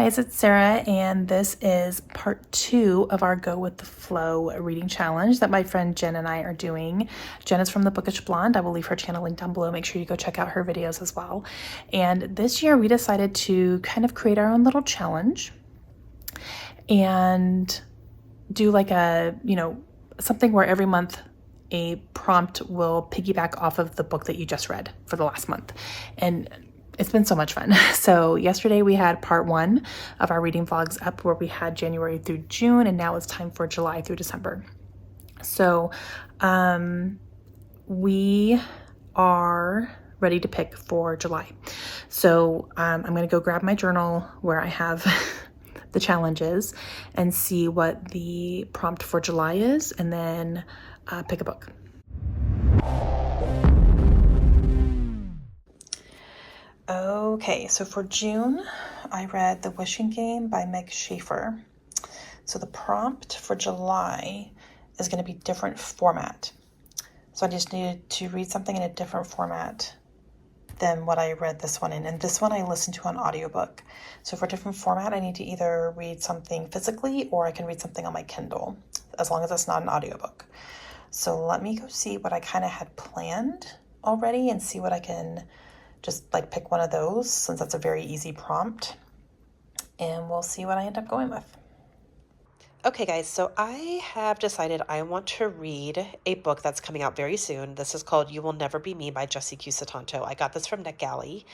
guys, it's Sarah, and this is part 2 of our Go With The Flow reading challenge that my friend Jen and I are doing. Jen is from the Bookish Blonde. I will leave her channel link down below. Make sure you go check out her videos as well. And this year we decided to kind of create our own little challenge and do like a, something where every month a prompt will piggyback off of the book that you just read for the last month. And it's been so much fun. So yesterday we had part 1 of our reading vlogs up where we had January through June, and now it's time for July through December. So we are ready to pick for July. So I'm going to go grab my journal where I have the challenges and see what the prompt for July is, and then pick a book. Okay, so for June, I read The Wishing Game by Meg Schaefer. So the prompt for July is going to be different format. So I just needed to read something in a different format than what I read this one in. And this one I listened to on audiobook. So for different format, I need to either read something physically or I can read something on my Kindle, as long as it's not an audiobook. So let me go see what I kind of had planned already and see what I can just like pick one of those, since that's a very easy prompt, and we'll see what I end up going with. Okay guys, so I have decided I want to read a book that's coming out very soon. This is called You Will Never Be Me by Jessie Q. Sutanto. I got this from NetGalley,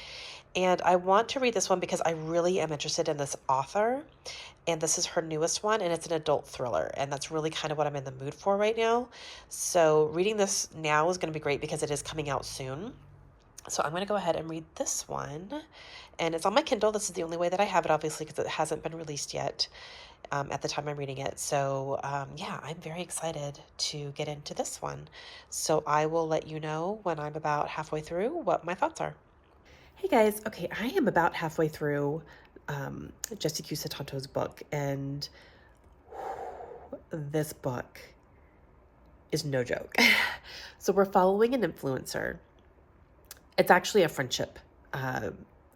and I want to read this one because I really am interested in this author, and this is her newest one, and it's an adult thriller, and that's really kind of what I'm in the mood for right now. So reading this now is going to be great because it is coming out soon. So I'm going to go ahead and read this one, and it's on my Kindle. This is the only way that I have it, obviously, because it hasn't been released yet at the time I'm reading it. So yeah, I'm very excited to get into this one. So I will let you know when I'm about halfway through what my thoughts are. Hey guys, okay, I am about halfway through Jessie Q. Sutanto's book, and this book is no joke. So we're following an influencer. It's actually a friendship.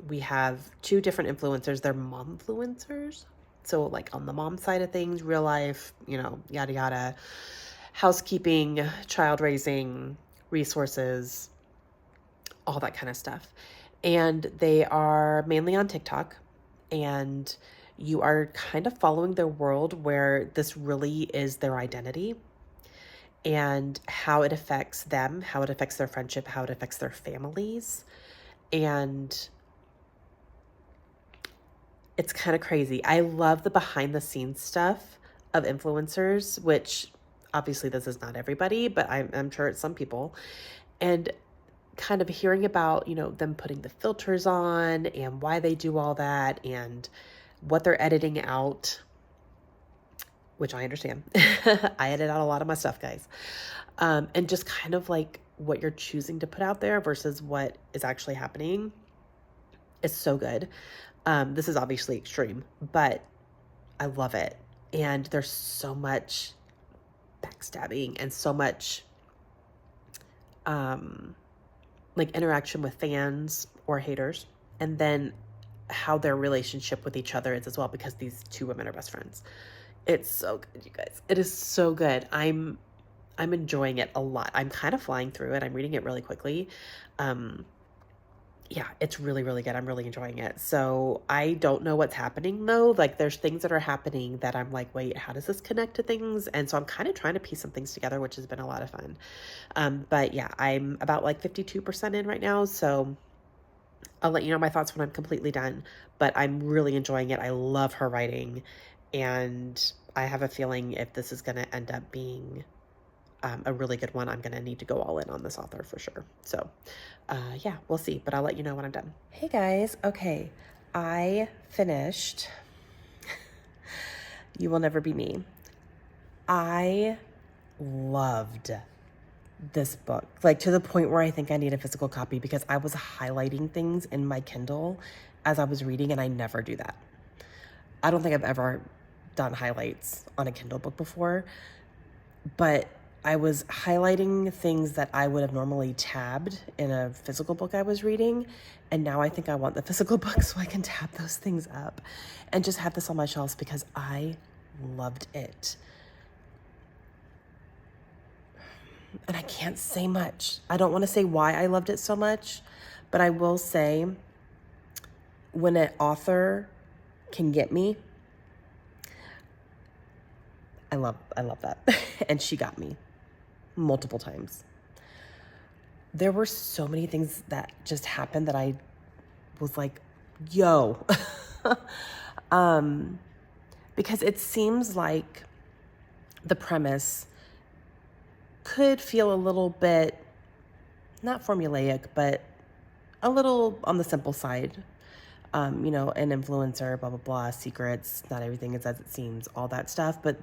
We have 2 different influencers. They're mom influencers. So like on the mom side of things, real life, yada, yada, housekeeping, child raising, resources, all that kind of stuff. And they are mainly on TikTok, and you are kind of following their world where this really is their identity, and how it affects them, how it affects their friendship, how it affects their families. And it's kind of crazy. I love the behind the scenes stuff of influencers, which obviously this is not everybody, but I'm sure it's some people. And kind of hearing about, them putting the filters on and why they do all that and what they're editing out, which I understand. I edit out a lot of my stuff, guys. And just kind of like what you're choosing to put out there versus what is actually happening is so good. This is obviously extreme, but I love it. And there's so much backstabbing and so much like interaction with fans or haters, and then how their relationship with each other is as well, because these 2 women are best friends. It's so good, you guys. It is so good. I'm enjoying it a lot. I'm kind of flying through it. I'm reading it really quickly. Yeah, it's really, really good. I'm really enjoying it. So I don't know what's happening though. Like there's things that are happening that I'm like, wait, how does this connect to things? And so I'm kind of trying to piece some things together, which has been a lot of fun. But yeah, I'm about like 52% in right now. So I'll let you know my thoughts when I'm completely done, but I'm really enjoying it. I love her writing, and I have a feeling if this is going to end up being a really good one, I'm going to need to go all in on this author for sure. So yeah, we'll see, but I'll let you know when I'm done. Hey guys. Okay. I finished You Will Never Be Me. I loved this book, like to the point where I think I need a physical copy, because I was highlighting things in my Kindle as I was reading, and I never do that. I don't think I've ever done highlights on a Kindle book before, but I was highlighting things that I would have normally tabbed in a physical book I was reading. And now I think I want the physical book so I can tab those things up and just have this on my shelves because I loved it. And I can't say much. I don't want to say why I loved it so much, but I will say when an author can get me, I love that. And she got me multiple times. There were so many things that just happened that I was like, yo. Because it seems like the premise could feel a little bit, not formulaic, but a little on the simple side. An influencer, blah, blah, blah, secrets, not everything is as it seems, all that stuff. But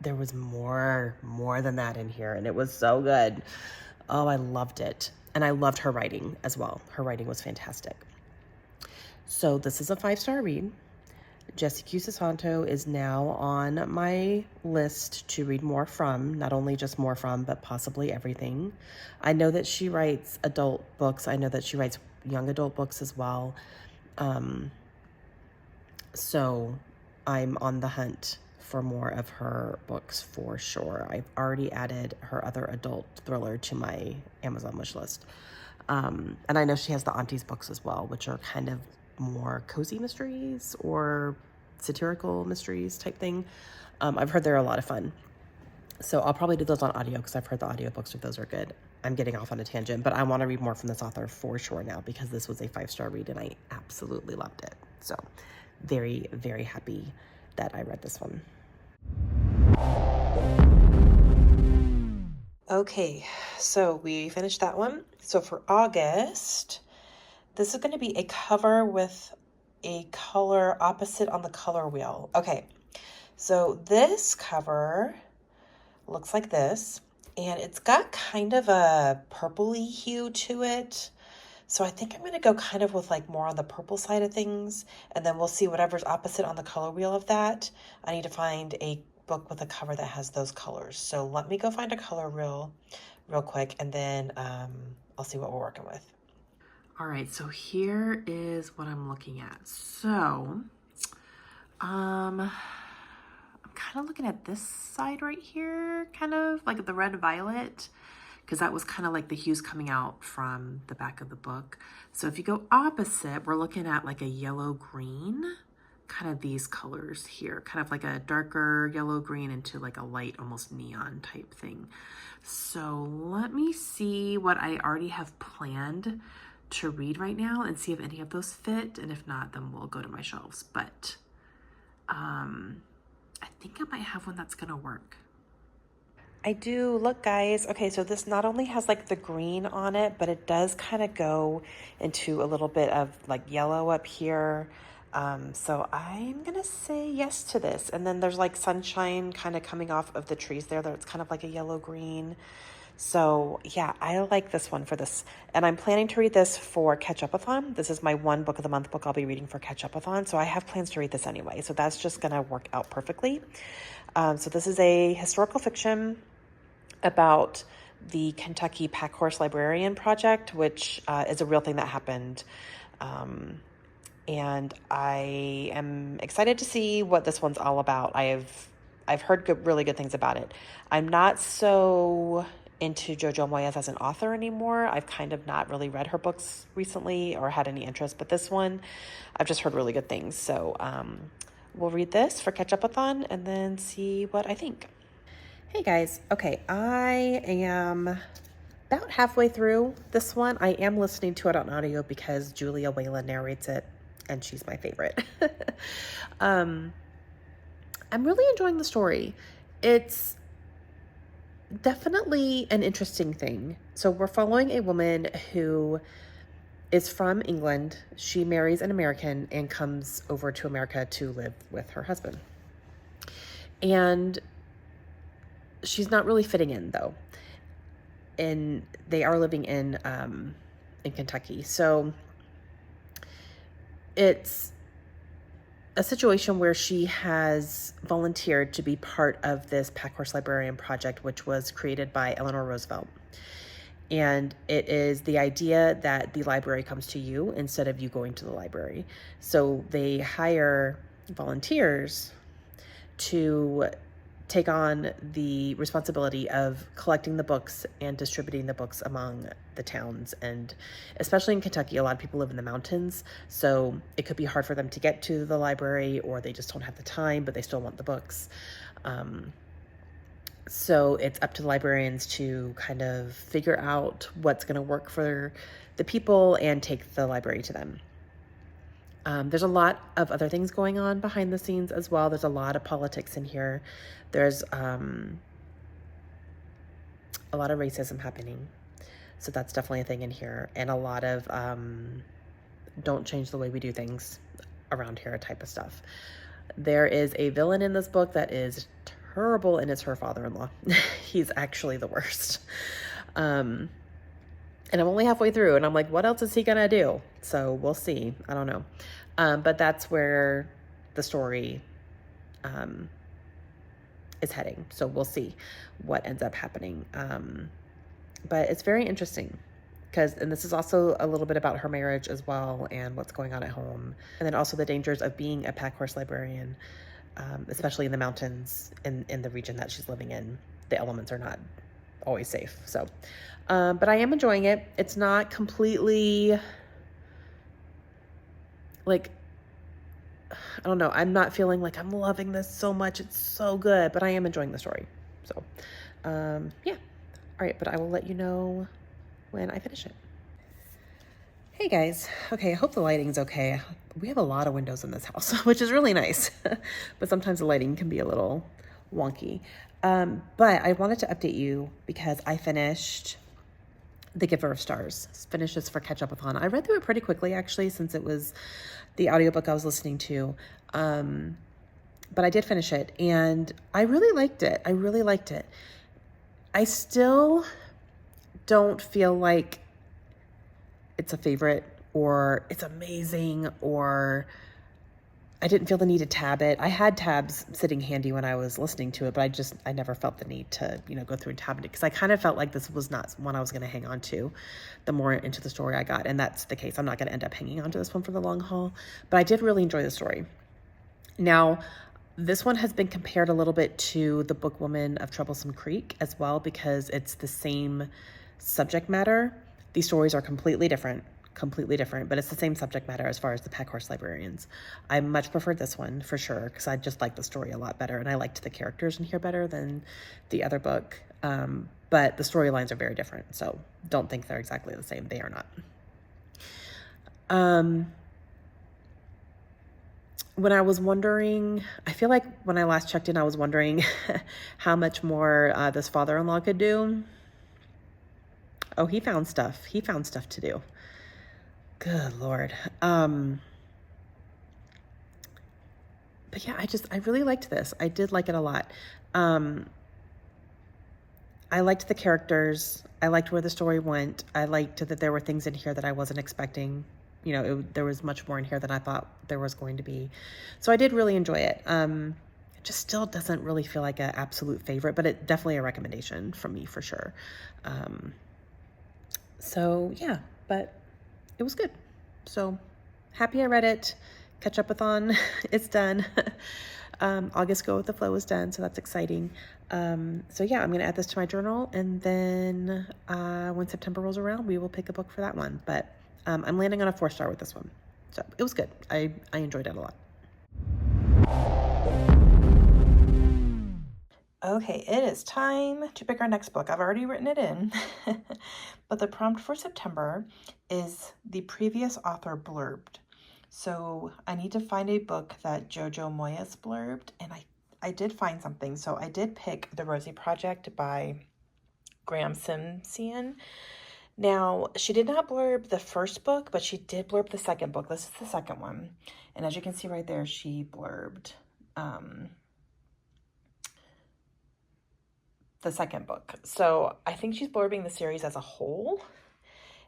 there was more than that in here, and it was so good. Oh, I loved it. And I loved her writing as well. Her writing was fantastic. So this is a 5-star read. Jessie Q. Susanto is now on my list to read more from, not only just more from, but possibly everything. I know that she writes adult books. I know that she writes young adult books as well. So I'm on the hunt for more of her books for sure. I've already added her other adult thriller to my Amazon wish list. And I know she has the Auntie's books as well, which are kind of more cozy mysteries or satirical mysteries type thing. I've heard they're a lot of fun. So I'll probably do those on audio because I've heard the audiobooks of those are good. I'm getting off on a tangent, but I want to read more from this author for sure now because this was a 5-star read and I absolutely loved it. So very, very happy that I read this one. Okay, so we finished that one. So for August, this is going to be a cover with a color opposite on the color wheel. Okay, so this cover looks like this, and it's got kind of a purpley hue to it. So I think I'm going to go kind of with like more on the purple side of things, and then we'll see whatever's opposite on the color wheel of that. I need to find a book with a cover that has those colors. So let me go find a color wheel real quick, and then I'll see what we're working with. All right, so here is what I'm looking at. So, I'm kind of looking at this side right here, kind of like the red violet, because that was kind of like the hues coming out from the back of the book. So if you go opposite, we're looking at like a yellow green, kind of these colors here, kind of like a darker yellow green into like a light, almost neon type thing. So let me see what I already have planned to read right now and see if any of those fit. And if not, then we'll go to my shelves. But I think I might have one that's gonna work. I do. Look, guys. Okay, so this not only has like the green on it, but it does kind of go into a little bit of like yellow up here. So I'm gonna say yes to this. And then there's like sunshine kind of coming off of the trees there. It's kind of like a yellow green. So yeah, I like this one for this. And I'm planning to read this for Catch-Up-a-thon. This is my one book of the month book I'll be reading for Catch-Up-a-thon. So I have plans to read this anyway. So that's just gonna work out perfectly. So this is a historical fiction about the Kentucky Pack Horse Librarian Project, which is a real thing that happened. And I am excited to see what this one's all about. I've heard really good things about it. I'm not so into Jojo Moyes as an author anymore. I've kind of not really read her books recently or had any interest, but this one, I've just heard really good things. So we'll read this for Catch-Up-a-thon and then see what I think. Hey guys, okay, I am about halfway through this one. I am listening to it on audio because Julia Whalen narrates it and she's my favorite. I'm really enjoying the story. It's definitely an interesting thing. So we're following a woman who is from England. She marries an American and comes over to America to live with her husband. And she's not really fitting in though. And they are living in Kentucky. So it's a situation where she has volunteered to be part of this Packhorse Librarian project, which was created by Eleanor Roosevelt. And it is the idea that the library comes to you instead of you going to the library. So they hire volunteers to take on the responsibility of collecting the books and distributing the books among the towns. And especially in Kentucky, a lot of people live in the mountains, so it could be hard for them to get to the library, or they just don't have the time, but they still want the books. So it's up to the librarians to kind of figure out what's going to work for the people and take the library to them. There's a lot of other things going on behind the scenes as well. There's a lot of politics in here. There's a lot of racism happening. So that's definitely a thing in here. And a lot of don't change the way we do things around here type of stuff. There is a villain in this book that is terrible, and it's her father-in-law. He's actually the worst. And I'm only halfway through, and I'm like, what else is he gonna do? So we'll see. I don't know. But that's where the story is heading. So we'll see what ends up happening. But it's very interesting and this is also a little bit about her marriage as well and what's going on at home. And then also the dangers of being a Packhorse librarian, especially in the mountains in the region that she's living in. The elements are not always safe. So, but I am enjoying it. It's not completely like, I don't know. I'm not feeling like I'm loving this so much. It's so good, but I am enjoying the story. So, yeah. All right. But I will let you know when I finish it. Hey guys. Okay. I hope the lighting's okay. We have a lot of windows in this house, which is really nice, but sometimes the lighting can be a little wonky. But I wanted to update you because I finished The Giver of Stars. Finished this for Catch-Up-a-thon. I read through it pretty quickly, actually, since it was the audiobook I was listening to. But I did finish it, and I really liked it. I still don't feel like it's a favorite or it's amazing, or I didn't feel the need to tab it. I had tabs sitting handy when I was listening to it, but I never felt the need to, go through and tab it, because I kind of felt like this was not one I was going to hang on to the more into the story I got. And that's the case. I'm not going to end up hanging on to this one for the long haul, but I did really enjoy the story. Now, this one has been compared a little bit to The Bookwoman of Troublesome Creek as well, because it's the same subject matter. These stories are completely different, but it's the same subject matter as far as the Packhorse Librarians. I much preferred this one for sure, because I just liked the story a lot better, and I liked the characters in here better than the other book. But the storylines are very different, so don't think they're exactly the same. They are not. When I was wondering, I feel like when I last checked in, I was wondering how much more this father-in-law could do. Oh, he found stuff. He found stuff to do. Good Lord. But yeah, I really liked this. I did like it a lot. I liked the characters. I liked where the story went. I liked that there were things in here that I wasn't expecting. There was much more in here than I thought there was going to be. So I did really enjoy it. It just still doesn't really feel like an absolute favorite, but it definitely a recommendation from me for sure. So yeah, but it was good. So happy I read it. Catch-Up-a-thon, it's done. August Go with the Flow is done, so that's exciting. So yeah, I'm going to add this to my journal, and then when September rolls around, we will pick a book for that one. But I'm landing on a 4-star with this one. So it was good. I enjoyed it a lot. Okay, it is time to pick our next book. I've already written it in, but the prompt for September is the previous author blurbed. So I need to find a book that Jojo Moyes blurbed, and I did find something. So I did pick The Rosie Project by Graham Simsian. Now, she did not blurb the first book, but she did blurb the second book. This is the second one. And as you can see right there, she blurbed the second book. So I think she's blurbing the series as a whole.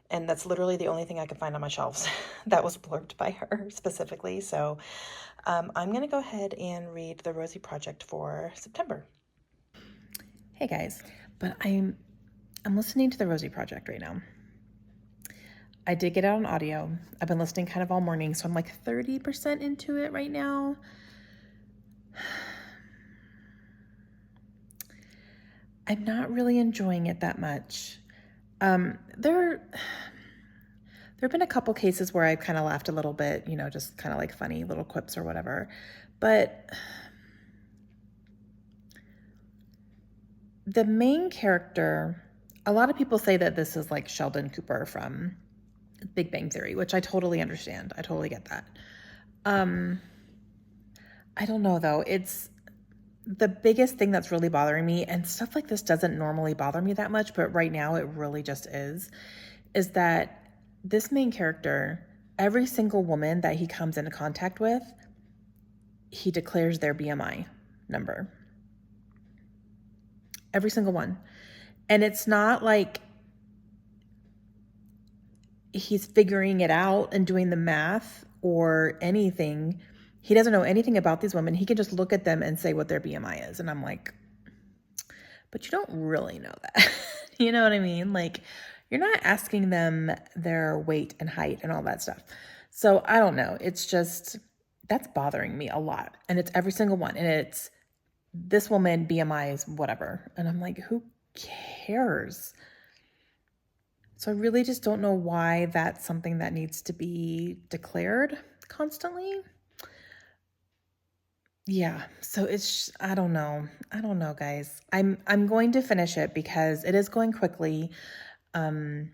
And that's literally the only thing I could find on my shelves that was blurbed by her specifically. So I'm going to go ahead and read The Rosie Project for September. Hey guys, but I'm listening to The Rosie Project right now. I did get it on audio. I've been listening kind of all morning, so I'm like 30% into it right now. I'm not really enjoying it that much. There have been a couple cases where I've kind of laughed a little bit, you know, just kind of like funny little quips or whatever. But the main character, a lot of people say that this is like Sheldon Cooper from Big Bang Theory, which I totally understand. I totally get that. I don't know though. It's the biggest thing that's really bothering me, and stuff like this doesn't normally bother me that much, but right now it really just is that this main character, every single woman that he comes into contact with, he declares their BMI number. Every single one. And it's not like he's figuring it out and doing the math or anything. He doesn't know anything about these women. He can just look at them and say what their BMI is. And I'm like, but you don't really know that. You know what I mean? Like, you're not asking them their weight and height and all that stuff. So I don't know. It's just, that's bothering me a lot. And it's every single one. And it's this woman, BMI is whatever. And I'm like, who cares? So I really just don't know why that's something that needs to be declared constantly. Yeah, so it's, I don't know, guys. I'm going to finish it because it is going quickly. And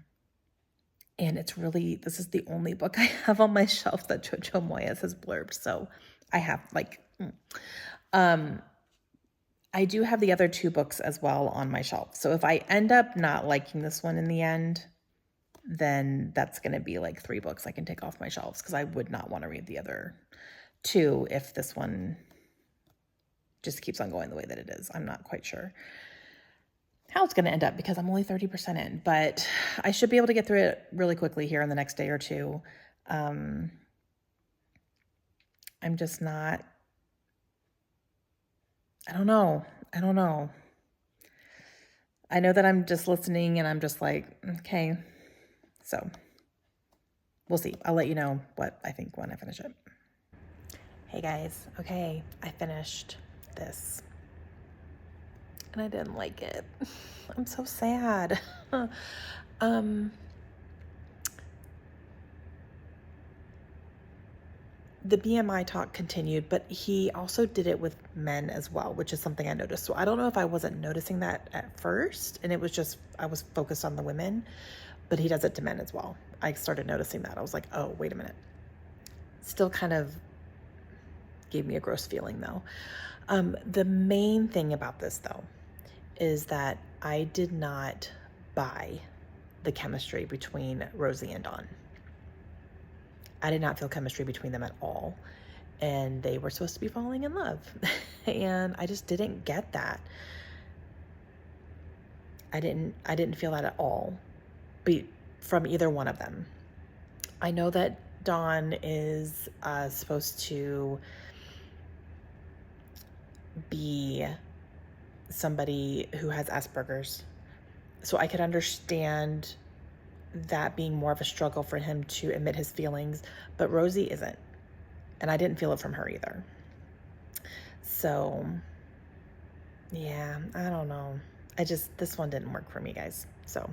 it's really, this is the only book I have on my shelf that Jojo Moyes has blurbed. So I have like, I do have the other 2 books as well on my shelf. So if I end up not liking this one in the end, then that's going to be like 3 books I can take off my shelves, because I would not want to read the other 2 if this one just keeps on going the way that it is. I'm not quite sure how it's going to end up because I'm only 30% in, but I should be able to get through it really quickly here in the next day or 2. I'm just not, I don't know. I know that I'm just listening and I'm just like, okay. So we'll see. I'll let you know what I think when I finish it. Hey guys, okay, I finished this and I didn't like it. I'm so sad. The BMI talk continued, but he also did it with men as well, which is something I noticed. So I don't know if I wasn't noticing that at first and it was just, I was focused on the women, but he does it to men as well. I started noticing that. I was like, oh, wait a minute. Still kind of gave me a gross feeling though. The main thing about this though is that I did not buy the chemistry between Rosie and Dawn. I did not feel chemistry between them at all. And they were supposed to be falling in love. And I just didn't get that. I didn't feel that at all from either one of them. I know that Dawn is supposed to be somebody who has Asperger's. So I could understand that being more of a struggle for him to admit his feelings, but Rosie isn't. And I didn't feel it from her either. So yeah, I don't know. This one didn't work for me, guys. So,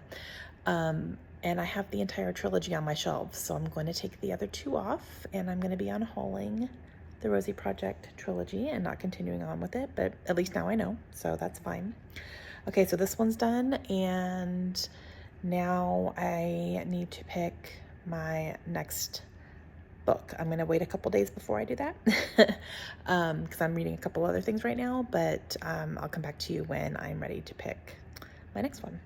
and I have the entire trilogy on my shelves, so I'm going to take the other 2 off and I'm going to be unhauling the Rosie Project trilogy and not continuing on with it, but at least now I know, so that's fine. Okay, so this one's done, and now I need to pick my next book. I'm going to wait a couple days before I do that because I'm reading a couple other things right now, but I'll come back to you when I'm ready to pick my next one.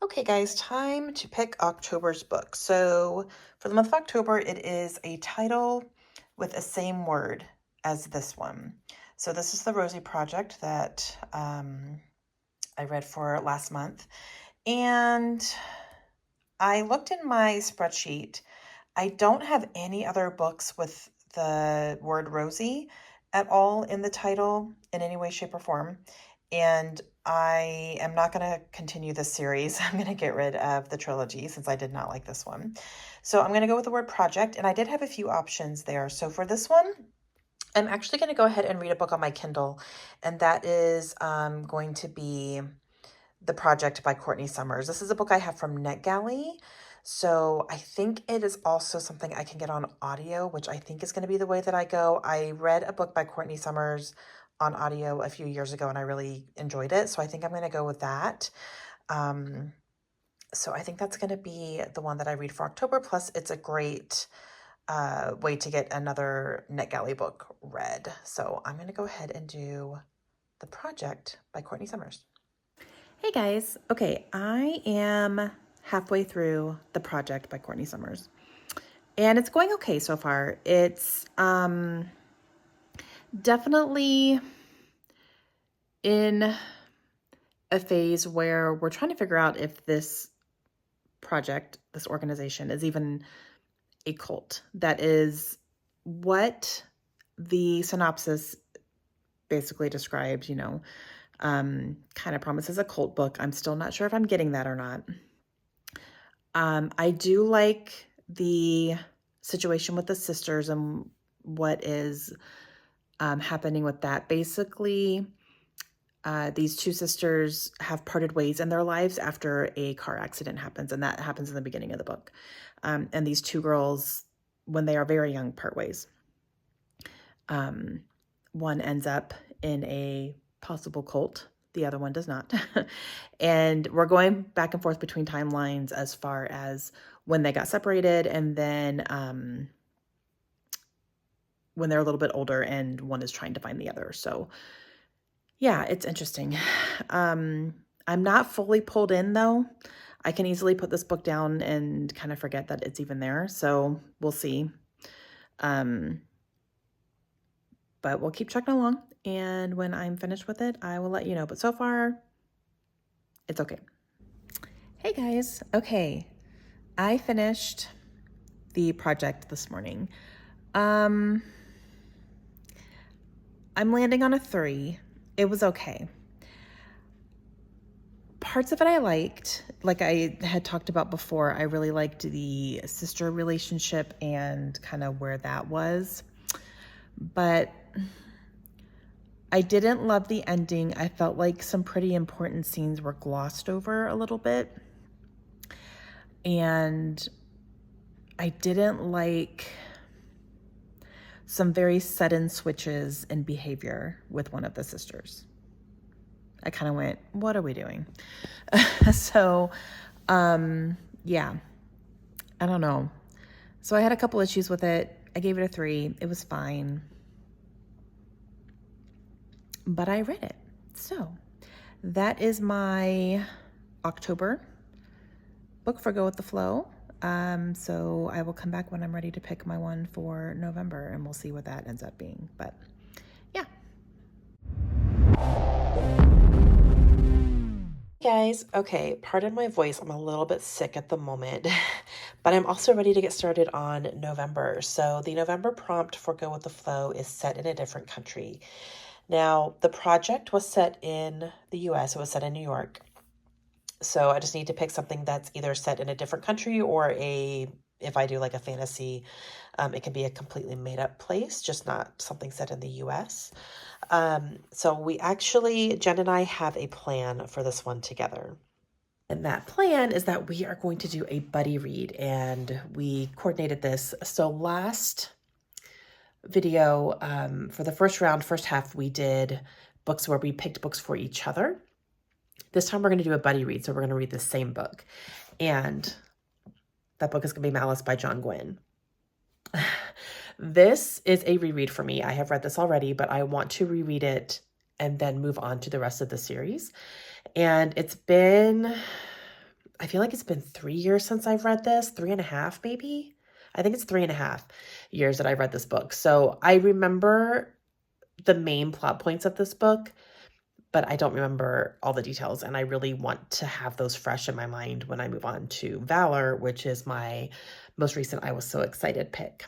Okay guys, time to pick October's book. So for the month of October, it is a title with the same word as this one. So this is the Rosie Project that I read for last month. And I looked in my spreadsheet. I don't have any other books with the word Rosie at all in the title in any way, shape, or form. And I am not going to continue this series. I'm going to get rid of the trilogy since I did not like this one. So I'm going to go with the word project. And I did have a few options there. So for this one, I'm actually going to go ahead and read a book on my Kindle. And that is going to be The Project by Courtney Summers. This is a book I have from NetGalley. So I think it is also something I can get on audio, which I think is going to be the way that I go. I read a book by Courtney Summers on audio a few years ago and I really enjoyed it. So I think I'm going to go with that. So I think that's going to be the one that I read for October. Plus, it's a great way to get another NetGalley book read. So I'm going to go ahead and do The Project by Courtney Summers. Hey guys. Okay, I am halfway through The Project by Courtney Summers. And it's going okay so far. It's definitely in a phase where we're trying to figure out if this project, this organization, is even a cult. That is what the synopsis basically describes, kind of promises a cult book. I'm still not sure if I'm getting that or not. I do like the situation with the sisters and what is happening with that. Basically, these two sisters have parted ways in their lives after a car accident happens, and that happens in the beginning of the book. And these two girls, when they are very young, part ways. One ends up in a possible cult. The other one does not. And we're going back and forth between timelines as far as when they got separated and then when they're a little bit older and one is trying to find the other. So yeah, it's interesting. I'm not fully pulled in though. I can easily put this book down and kind of forget that it's even there. So we'll see. But we'll keep checking along. And when I'm finished with it, I will let you know. But so far, it's okay. Hey guys. Okay. I finished The Project this morning. I'm landing on a 3. It was okay. Parts of it I liked. Like I had talked about before, I really liked the sister relationship and kind of where that was. But I didn't love the ending. I felt like some pretty important scenes were glossed over a little bit. And I didn't like some very sudden switches in behavior with one of the sisters. I kind of went, what are we doing? So, yeah, I don't know. So I had a couple issues with it. I gave it a 3. It was fine. But I read it. So that is my October book for Go With The Flow. So I will come back when I'm ready to pick my one for November and we'll see what that ends up being. But yeah. Guys, okay, pardon my voice. I'm a little bit sick at the moment, but I'm also ready to get started on November. So the November prompt for Go With The Flow is set in a different country. Now, the project was set in the US. It was set in New York. So I just need to pick something that's either set in a different country or if I do like a fantasy, it can be a completely made up place, just not something set in the US. So Jen and I have a plan for this one together. And that plan is that we are going to do a buddy read, and we coordinated this. So last video, for the first half, we did books where we picked books for each other. This time we're going to do a buddy read, so we're going to read the same book. And that book is going to be Malice by John Gwynne. This is a reread for me. I have read this already, but I want to reread it and then move on to the rest of the series. And I feel like it's been 3 years since I've read this, 3.5 maybe. I think it's 3.5 years that I've read this book. So I remember the main plot points of this book, but I don't remember all the details, and I really want to have those fresh in my mind when I move on to Valor, which is my most recent I was so excited pick.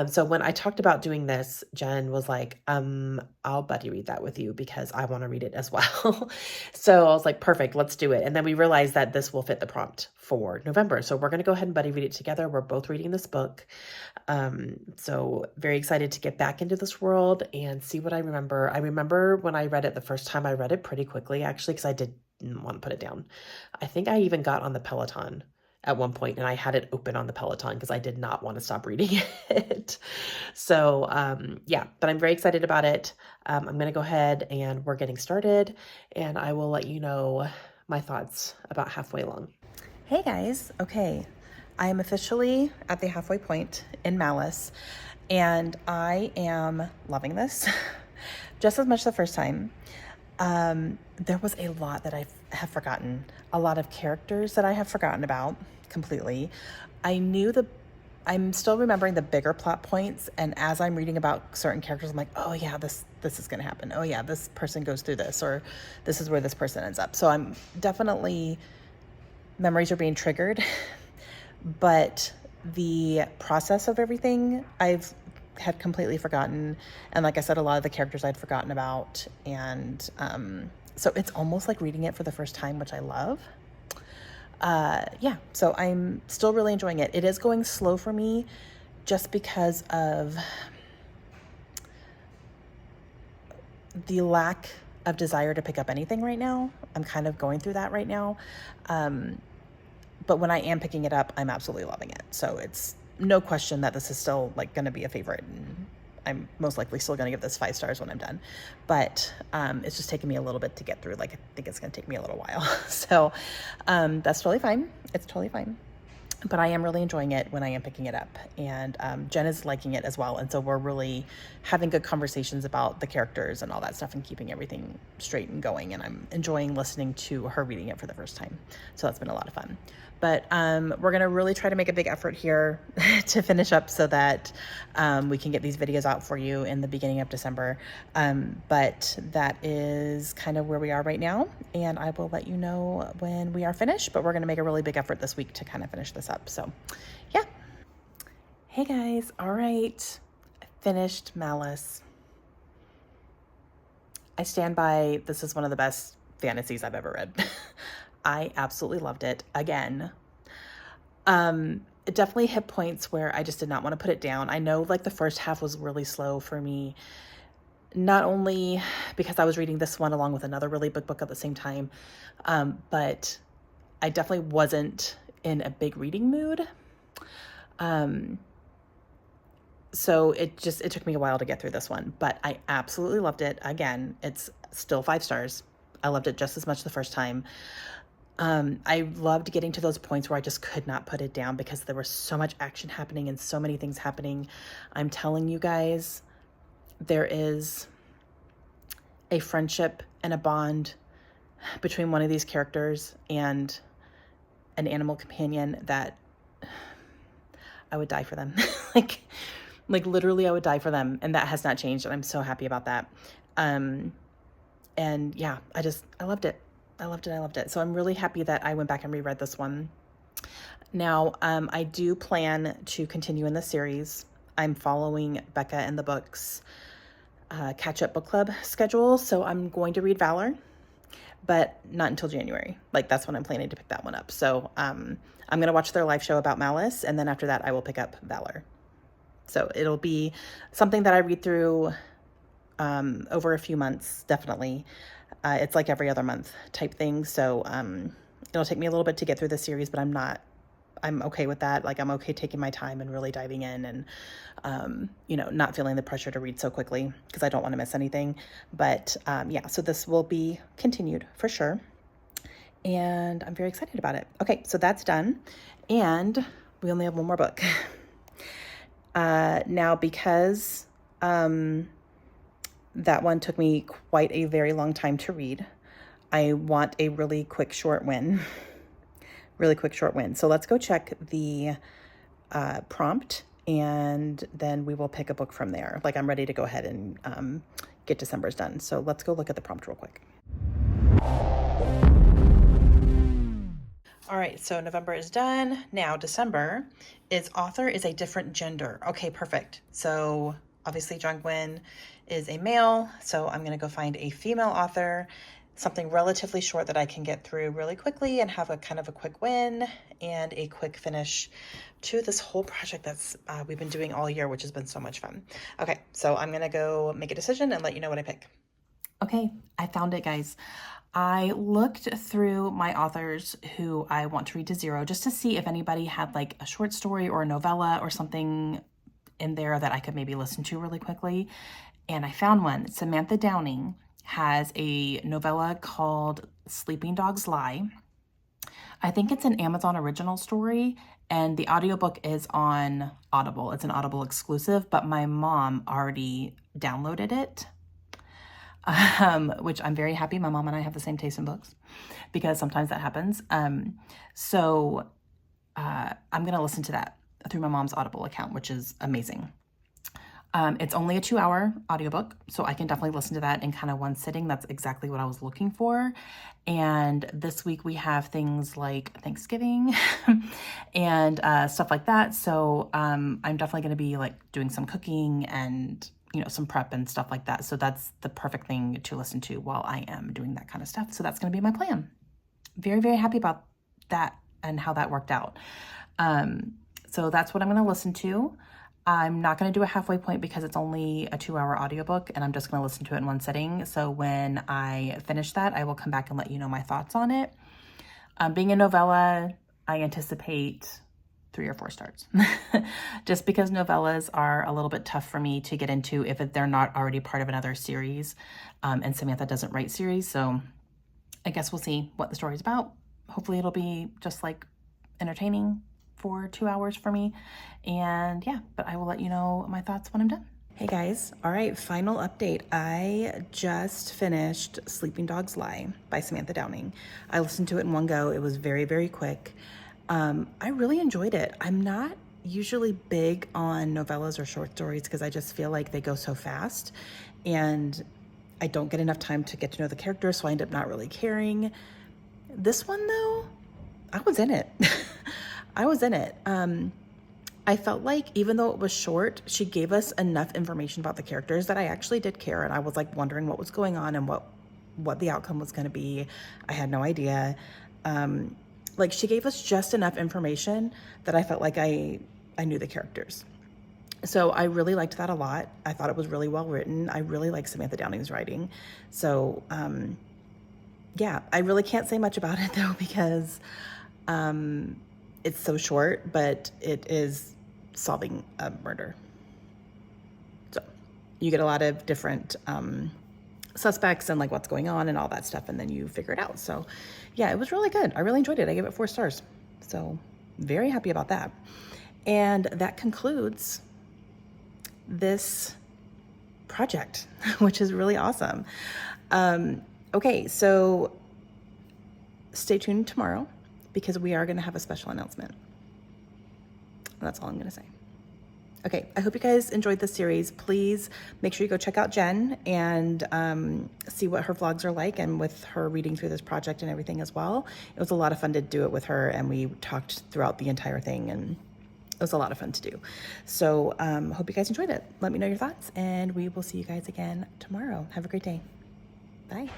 So when I talked about doing this, Jen was like, I'll buddy read that with you because I want to read it as well. So I was like, perfect, let's do it. And then we realized that this will fit the prompt for November. So we're going to go ahead and buddy read it together. We're both reading this book. So very excited to get back into this world and see what I remember. I remember when I read it the first time, I read it pretty quickly, actually, because I didn't want to put it down. I think I even got on the Peloton at one point, and I had it open on the Peloton because I did not want to stop reading it. So yeah, but I'm very excited about it. I'm going to go ahead and we're getting started, and I will let you know my thoughts about halfway along. Hey guys, okay. I am officially at the halfway point in Malice, and I am loving this just as much the first time. There was a lot that I have forgotten, a lot of characters that I have forgotten about completely. I'm still remembering the bigger plot points, and as I'm reading about certain characters, I'm like, oh yeah, this is going to happen. Oh yeah, this person goes through this, or this is where this person ends up. So I'm definitely, memories are being triggered, but the process of everything I've had completely forgotten. And like I said, a lot of the characters I'd forgotten about. And so it's almost like reading it for the first time, which I love. Yeah, so I'm still really enjoying it. It is going slow for me just because of the lack of desire to pick up anything right now. I'm kind of going through that right now. But when I am picking it up, I'm absolutely loving it. So it's no question that this is still like going to be a favorite, and I'm most likely still going to give this 5 stars when I'm done. But it's just taking me a little bit to get through. Like, I think it's going to take me a little while. So that's totally fine. It's totally fine. But I am really enjoying it when I am picking it up. And Jenn is liking it as well. And so we're really having good conversations about the characters and all that stuff and keeping everything straight and going. And I'm enjoying listening to her reading it for the first time. So that's been a lot of fun. But we're going to really try to make a big effort here to finish up so that we can get these videos out for you in the beginning of December. But that is kind of where we are right now. And I will let you know when we are finished. But we're going to make a really big effort this week to kind of finish this up. So, yeah. Hey, guys. All right. I finished Malice. I stand by, this is one of the best fantasies I've ever read. I absolutely loved it. Again, it definitely hit points where I just did not want to put it down. I know like the first half was really slow for me, not only because I was reading this one along with another really big book at the same time, but I definitely wasn't in a big reading mood. So it took me a while to get through this one, but I absolutely loved it. Again, it's still 5 stars. I loved it just as much the first time. I loved getting to those points where I just could not put it down because there was so much action happening and so many things happening. I'm telling you guys, there is a friendship and a bond between one of these characters and an animal companion that I would die for them. like literally I would die for them. And that has not changed. And I'm so happy about that. And yeah, I loved it. I loved it. So I'm really happy that I went back and reread this one. Now, I do plan to continue in the series. I'm following Becca and the Books catch-up book club schedule. So I'm going to read Valor, but not until January. Like, that's when I'm planning to pick that one up. So I'm going to watch their live show about Malice. And then after that, I will pick up Valor. So it'll be something that I read through over a few months, definitely. It's like every other month type thing. So it'll take me a little bit to get through the series, but I'm okay with that. Like, I'm okay taking my time and really diving in and, not feeling the pressure to read so quickly because I don't want to miss anything. But yeah, so this will be continued for sure. And I'm very excited about it. Okay, so that's done. And we only have one more book. Now, because that one took me quite a very long time to read, I want a really quick, short win. Really quick, short win. So let's go check the prompt, and then we will pick a book from there. Like, I'm ready to go ahead and get December's done. So let's go look at the prompt real quick. All right, so November is done. Now December is author is a different gender. Okay, perfect. So obviously John Gwynn is a male, so I'm gonna go find a female author, something relatively short that I can get through really quickly and have a kind of a quick win and a quick finish to this whole project that's we've been doing all year, which has been so much fun. Okay, so I'm gonna go make a decision and let you know what I pick. Okay, I found it, guys. I looked through my authors who I want to read to zero just to see if anybody had like a short story or a novella or something in there that I could maybe listen to really quickly. And I found one. Samantha Downing has a novella called Sleeping Dogs Lie. I think it's an Amazon original story, and the audiobook is on Audible. It's an Audible exclusive, but my mom already downloaded it. Which I'm very happy. My mom and I have the same taste in books because sometimes that happens. So I'm going to listen to that through my mom's Audible account, which is amazing. It's only a 2-hour audiobook, so I can definitely listen to that in kind of one sitting. That's exactly what I was looking for. And this week we have things like Thanksgiving and stuff like that. So I'm definitely going to be like doing some cooking and some prep and stuff like that. So that's the perfect thing to listen to while I am doing that kind of stuff. So that's going to be my plan. Very, very happy about that and how that worked out. So that's what I'm going to listen to. I'm not going to do a halfway point because it's only a 2-hour audiobook and I'm just going to listen to it in one sitting. So when I finish that, I will come back and let you know my thoughts on it. Being a novella, I anticipate 3 or 4 stars just because novellas are a little bit tough for me to get into if they're not already part of another series. And Samantha doesn't write series. So I guess we'll see what the story's about. Hopefully it'll be just like entertaining for 2 hours for me. And yeah, but I will let you know my thoughts when I'm done. Hey guys. All right. Final update. I just finished Sleeping Dogs Lie by Samantha Downing. I listened to it in one go. It was very, very quick. I really enjoyed it. I'm not usually big on novellas or short stories because I just feel like they go so fast and I don't get enough time to get to know the characters, so I end up not really caring. This one though, I was in it. I was in it. I felt like even though it was short, she gave us enough information about the characters that I actually did care, and I was like wondering what was going on and what the outcome was going to be. I had no idea. Like she gave us just enough information that I felt like I knew the characters. So I really liked that a lot. I thought it was really well written. I really like Samantha Downing's writing. So yeah, I really can't say much about it though because it's so short, but it is solving a murder. So you get a lot of different suspects and like what's going on and all that stuff, and then you figure it out. So yeah, it was really good. I really enjoyed it. I gave it 4 stars. So very happy about that. And that concludes this project, which is really awesome. Okay, so stay tuned tomorrow because we are going to have a special announcement. That's all I'm going to say. Okay, I hope you guys enjoyed this series. Please make sure you go check out Jenn and see what her vlogs are like and with her reading through this project and everything as well. It was a lot of fun to do it with her, and we talked throughout the entire thing, and it was a lot of fun to do. So hope you guys enjoyed it. Let me know your thoughts, and we will see you guys again tomorrow. Have a great day. Bye.